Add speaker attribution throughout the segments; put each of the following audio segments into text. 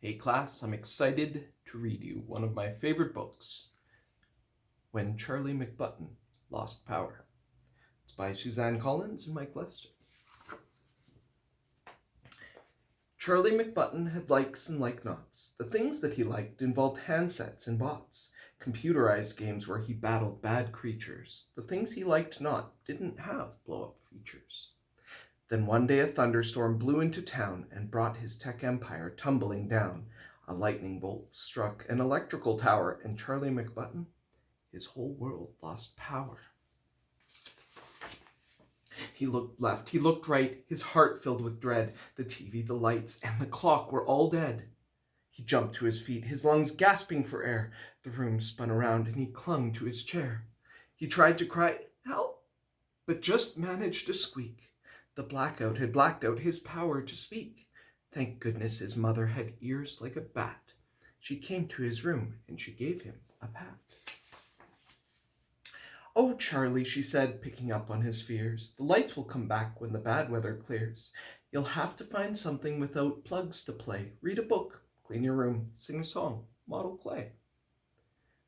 Speaker 1: Hey class, I'm excited to read you one of my favorite books, When Charlie McButton Lost Power. It's by Suzanne Collins and Mike Lester. Charlie McButton had likes and like-nots. The things that he liked involved handsets and bots, computerized games where he battled bad creatures. The things he liked not didn't have blow-up features. Then one day a thunderstorm blew into town and brought his tech empire tumbling down. A lightning bolt struck an electrical tower, and Charlie McButton, his whole world lost power. He looked left, he looked right, his heart filled with dread. The TV, the lights, and the clock were all dead. He jumped to his feet, his lungs gasping for air. The room spun around and he clung to his chair. He tried to cry, "Help!" but just managed to squeak. The blackout had blacked out his power to speak. Thank goodness his mother had ears like a bat. She came to his room and she gave him a pat. "Oh, Charlie," she said, picking up on his fears, "the lights will come back when the bad weather clears. You'll have to find something without plugs to play. Read a book, clean your room, sing a song, model clay."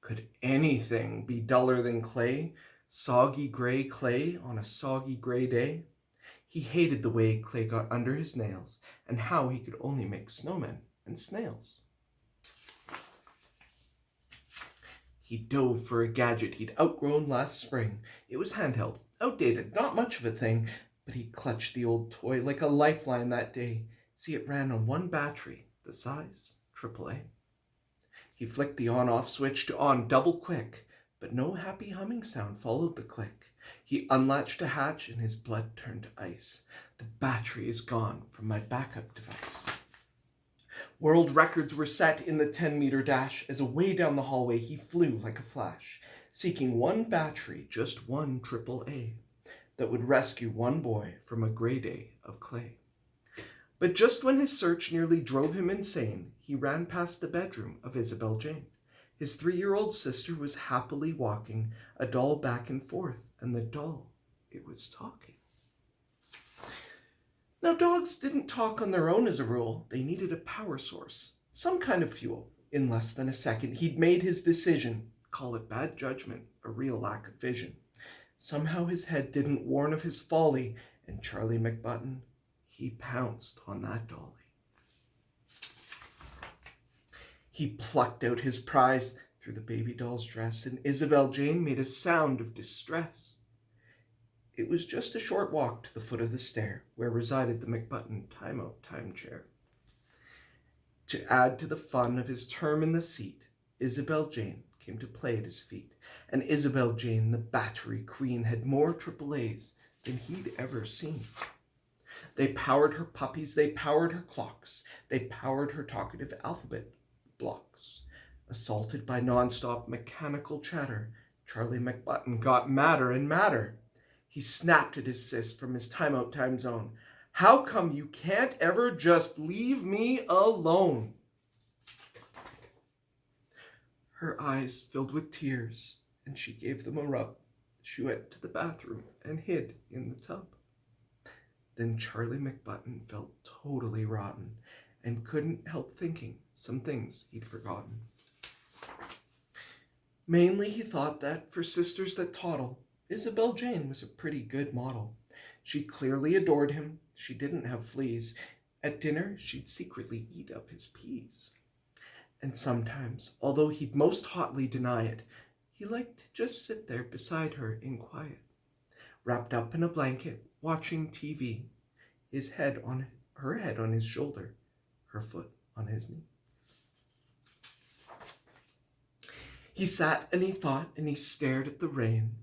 Speaker 1: Could anything be duller than clay? Soggy gray clay on a soggy gray day? He hated the way clay got under his nails, and how he could only make snowmen and snails. He dove for a gadget he'd outgrown last spring. It was handheld, outdated, not much of a thing, but he clutched the old toy like a lifeline that day. See, it ran on one battery, the size AAA. He flicked the on-off switch to on double quick, but no happy humming sound followed the click. He unlatched a hatch and his blood turned to ice. The battery is gone from my backup device. World records were set in the 10-meter dash as away down the hallway he flew like a flash, seeking one battery, just one AAA, that would rescue one boy from a gray day of clay. But just when his search nearly drove him insane, he ran past the bedroom of Isabel Jane. His 3-year-old sister was happily walking a doll back and forth, and the doll, it was talking. Now, dogs didn't talk on their own as a rule. They needed a power source, some kind of fuel. In less than a second, he'd made his decision. Call it bad judgment, a real lack of vision. Somehow his head didn't warn of his folly, and Charlie McButton, he pounced on that dolly. He plucked out his prize through the baby doll's dress, and Isabel Jane made a sound of distress. It was just a short walk to the foot of the stair, where resided the McButton timeout time chair. To add to the fun of his term in the seat, Isabel Jane came to play at his feet, and Isabel Jane, the battery queen, had more AAAs than he'd ever seen. They powered her puppies, they powered her clocks, they powered her talkative alphabet blocks. Assaulted by non-stop mechanical chatter, Charlie McButton got madder and madder. He snapped at his sis from his timeout time zone. "How come you can't ever just leave me alone?" Her eyes filled with tears, and she gave them a rub. She went to the bathroom and hid in the tub. Then Charlie McButton felt totally rotten and couldn't help thinking some things he'd forgotten. Mainly he thought that for sisters that toddle, Isabel Jane was a pretty good model. She clearly adored him. She didn't have fleas. At dinner, she'd secretly eat up his peas. And sometimes, although he'd most hotly deny it, he liked to just sit there beside her in quiet, wrapped up in a blanket, watching TV, her head on his shoulder, her foot on his knee. He sat and he thought and he stared at the rain.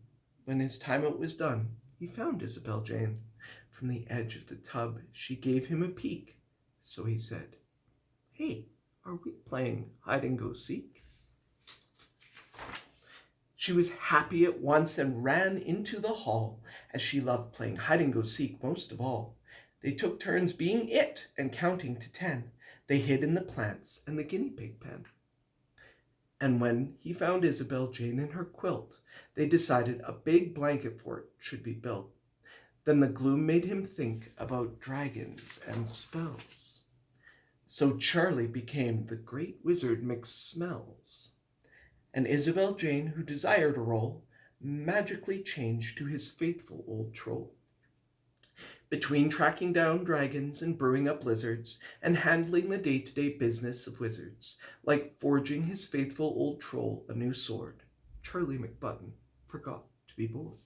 Speaker 1: When his timeout was done, he found Isabel Jane. From the edge of the tub, she gave him a peek. So he said, "Hey, are we playing hide-and-go-seek?" She was happy at once and ran into the hall, as she loved playing hide-and-go-seek most of all. They took turns being it and counting to 10. They hid in the plants and the guinea pig pen. And when he found Isabel Jane in her quilt, they decided a big blanket fort should be built. Then the gloom made him think about dragons and spells. So Charlie became the great wizard McSmells, and Isabel Jane, who desired a role, magically changed to his faithful old troll. Between tracking down dragons and brewing up lizards, and handling the day-to-day business of wizards, like forging his faithful old troll a new sword, Charlie McButton forgot to be bored.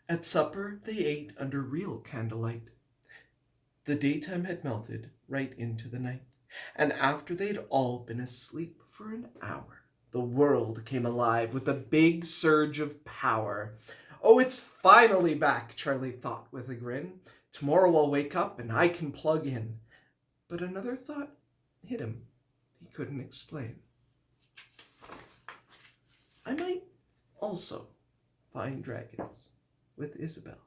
Speaker 1: At supper they ate under real candlelight. The daytime had melted right into the night, and after they'd all been asleep for an hour, the world came alive with a big surge of power. Oh, it's finally back, Charlie thought with a grin. Tomorrow I'll wake up and I can plug in. But another thought hit him he couldn't explain. I might also find dragons with Isabel.